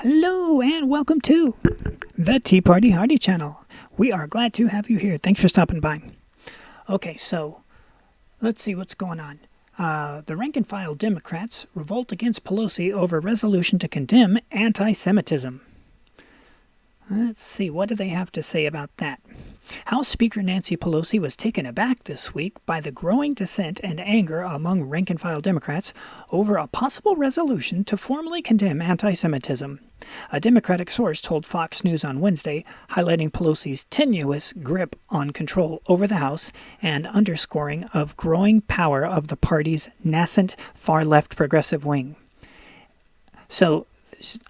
Hello and welcome to the Tea Party Hardy channel. We are glad to have you here. Thanks for stopping by. Okay, so let's see what's going on. The rank-and-file Democrats revolt against Pelosi over resolution to condemn anti-Semitism. Let's see, what do they have to say about that? House Speaker Nancy Pelosi was taken aback this week by the growing dissent and anger among rank-and-file Democrats over a possible resolution to formally condemn anti-Semitism. A Democratic source told Fox News on Wednesday, highlighting Pelosi's tenuous grip on control over the House and underscoring of growing power of the party's nascent far-left progressive wing. So,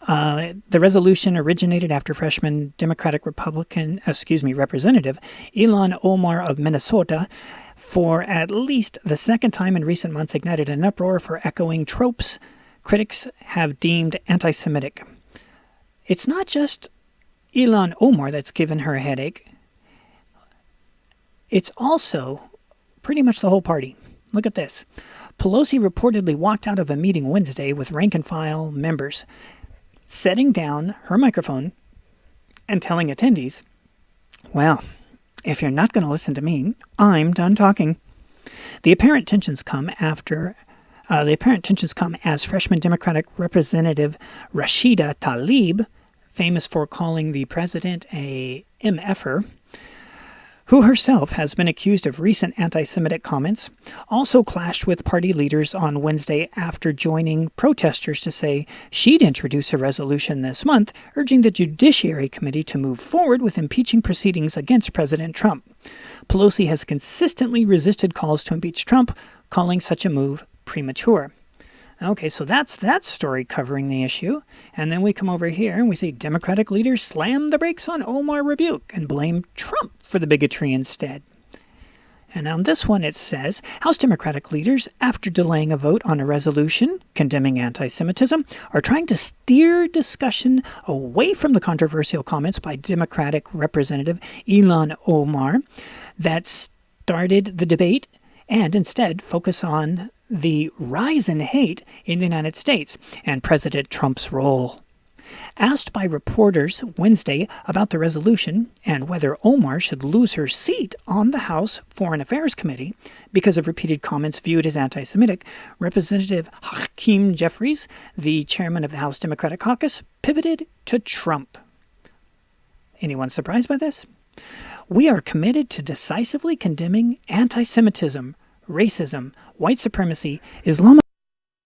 the resolution originated after freshman Representative Ilhan Omar of Minnesota, for at least the second time in recent months, ignited an uproar for echoing tropes critics have deemed anti-Semitic. It's not just Ilhan Omar that's given her a headache. It's also pretty much the whole party. Look at this. Pelosi reportedly walked out of a meeting Wednesday with rank-and-file members, setting down her microphone and telling attendees, well, if you're not going to listen to me, I'm done talking. The apparent tensions come as freshman Democratic Representative Rashida Tlaib, famous for calling the president a MFer, who herself has been accused of recent anti-Semitic comments, also clashed with party leaders on Wednesday after joining protesters to say she'd introduce a resolution this month urging the Judiciary Committee to move forward with impeaching proceedings against President Trump. Pelosi has consistently resisted calls to impeach Trump, calling such a move premature. Okay, so that's that story covering the issue. And then we come over here and we see Democratic leaders slam the brakes on Omar rebuke and blame Trump for the bigotry instead. And on this one it says, House Democratic leaders, after delaying a vote on a resolution condemning anti-Semitism, are trying to steer discussion away from the controversial comments by Democratic Representative Ilhan Omar that started the debate and instead focus on the rise in hate in the United States and President Trump's role. Asked by reporters Wednesday about the resolution and whether Omar should lose her seat on the House Foreign Affairs Committee because of repeated comments viewed as anti-Semitic, Representative Hakeem Jeffries, the chairman of the House Democratic Caucus, pivoted to Trump. Anyone surprised by this? We are committed to decisively condemning anti-Semitism, racism, white supremacy, Islamophobia,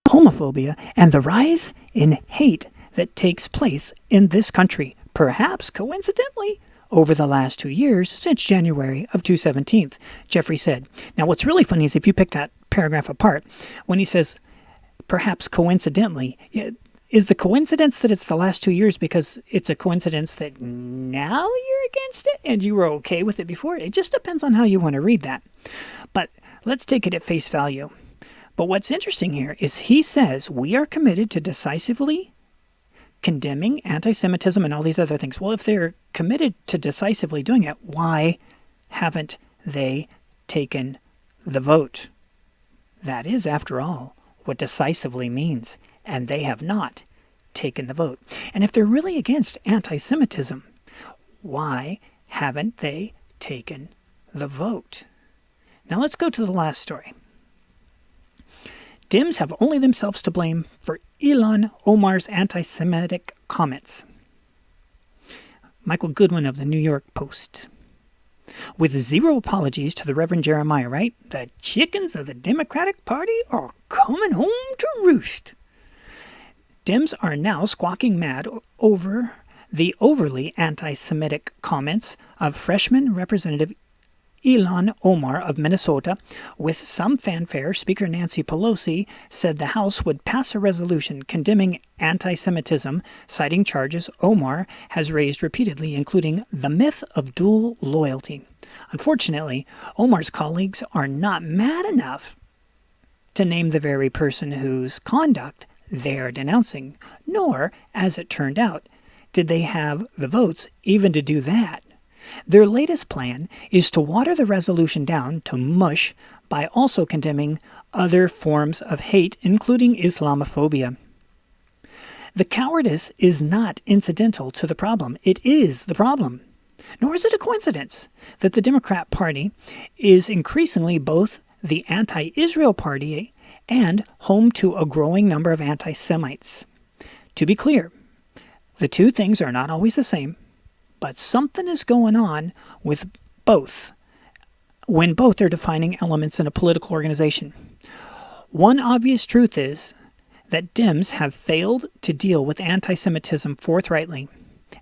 homophobia, and the rise in hate that takes place in this country, perhaps coincidentally, over the last 2 years since January of 2017, Jeffrey said. Now, what's really funny is if you pick that paragraph apart, when he says, perhaps coincidentally, is the coincidence that it's the last 2 years because it's a coincidence that now you're against it and you were okay with it before? It just depends on how you want to read that. But let's take it at face value. But what's interesting here is he says we are committed to decisively condemning anti-Semitism and all these other things. Well, if they're committed to decisively doing it, why haven't they taken the vote? That is, after all, what decisively means. And they have not taken the vote. And if they're really against anti-Semitism, why haven't they taken the vote? Now let's go to the last story. Dems have only themselves to blame for Ilhan Omar's anti-Semitic comments. Michael Goodwin of the New York Post. With zero apologies to the Reverend Jeremiah Wright, the chickens of the Democratic Party are coming home to roost. Dems are now squawking mad over the overly anti-Semitic comments of freshman Representative Ilhan Omar of Minnesota. With some fanfare, Speaker Nancy Pelosi said the House would pass a resolution condemning anti-Semitism, citing charges Omar has raised repeatedly, including the myth of dual loyalty. Unfortunately, Omar's colleagues are not mad enough to name the very person whose conduct they are denouncing, nor, as it turned out, did they have the votes even to do that. Their latest plan is to water the resolution down to mush by also condemning other forms of hate, including Islamophobia. The cowardice is not incidental to the problem. It is the problem. Nor is it a coincidence that the Democrat Party is increasingly both the anti-Israel party and home to a growing number of anti-Semites. To be clear, the two things are not always the same, but something is going on with both when both are defining elements in a political organization. One obvious truth is that Dems have failed to deal with anti-Semitism forthrightly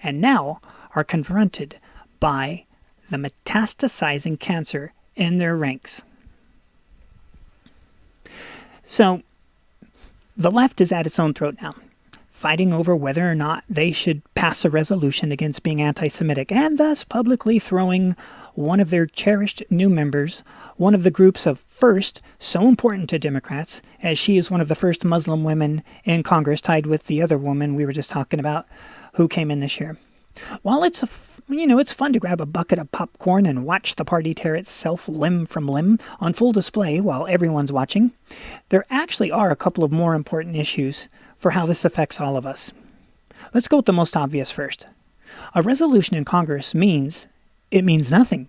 and now are confronted by the metastasizing cancer in their ranks. So, the left is at its own throat now, fighting over whether or not they should pass a resolution against being anti-Semitic, and thus publicly throwing one of their cherished new members, one of the groups of first so important to Democrats, as she is one of the first Muslim women in Congress, tied with the other woman we were just talking about who came in this year. While it's fun to grab a bucket of popcorn and watch the party tear itself limb from limb on full display while everyone's watching, there actually are a couple of more important issues for how this affects all of us. Let's go with the most obvious first. A resolution in Congress means nothing.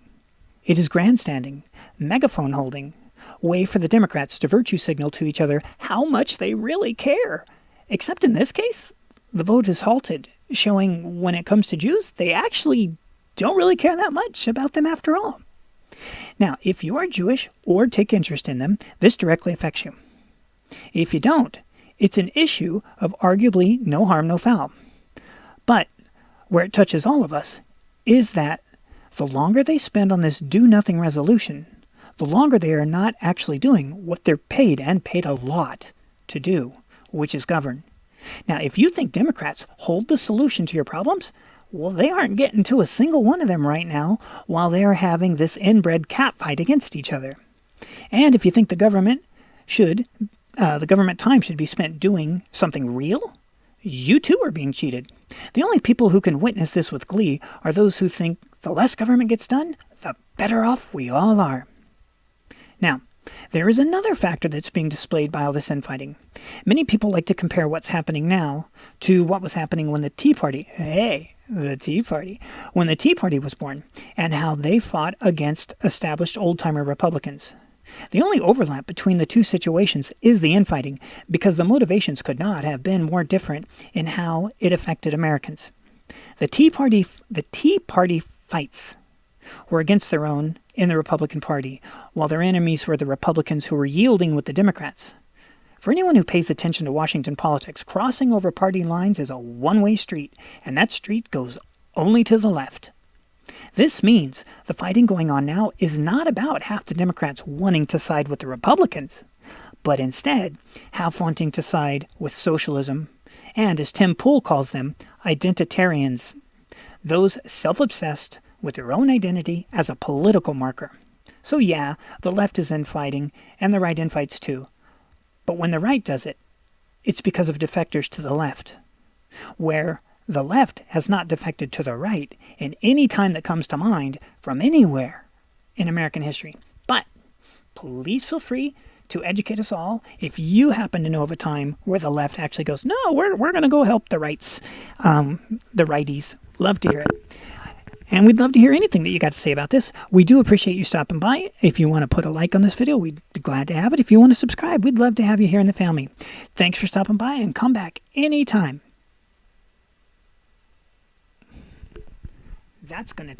It is grandstanding, megaphone holding, way for the Democrats to virtue signal to each other how much they really care. Except in this case, the vote is halted, showing when it comes to Jews, they actually don't really care that much about them after all. Now, if you are Jewish or take interest in them, this directly affects you. If you don't, it's an issue of arguably no harm, no foul. But where it touches all of us is that the longer they spend on this do-nothing resolution, the longer they are not actually doing what they're paid, and paid a lot, to do, which is govern. Now, if you think Democrats hold the solution to your problems, well, they aren't getting to a single one of them right now while they are having this inbred catfight against each other. And if you think the government time should be spent doing something real, you too are being cheated. The only people who can witness this with glee are those who think the less government gets done, the better off we all are. Now, there is another factor that's being displayed by all this infighting. Many people like to compare what's happening now to what was happening when the Tea Party was born, and how they fought against established old-timer Republicans. The only overlap between the two situations is the infighting, because the motivations could not have been more different in how it affected Americans. The Tea Party fights were against their own in the Republican Party, while their enemies were the Republicans who were yielding with the Democrats. For anyone who pays attention to Washington politics, crossing over party lines is a one-way street, and that street goes only to the left. This means the fighting going on now is not about half the Democrats wanting to side with the Republicans, but instead half wanting to side with socialism, and as Tim Pool calls them, identitarians, those self-obsessed with their own identity as a political marker. So yeah, the left is infighting, and the right infights too. But when the right does it, it's because of defectors to the left, where the left has not defected to the right in any time that comes to mind from anywhere in American history. But please feel free to educate us all if you happen to know of a time where the left actually goes, no, we're going to go help the rights, the righties. Love to hear it. And we'd love to hear anything that you got to say about this. We do appreciate you stopping by. If you want to put a like on this video, we'd be glad to have it. If you want to subscribe, we'd love to have you here in the family. Thanks for stopping by, and come back anytime. That's going to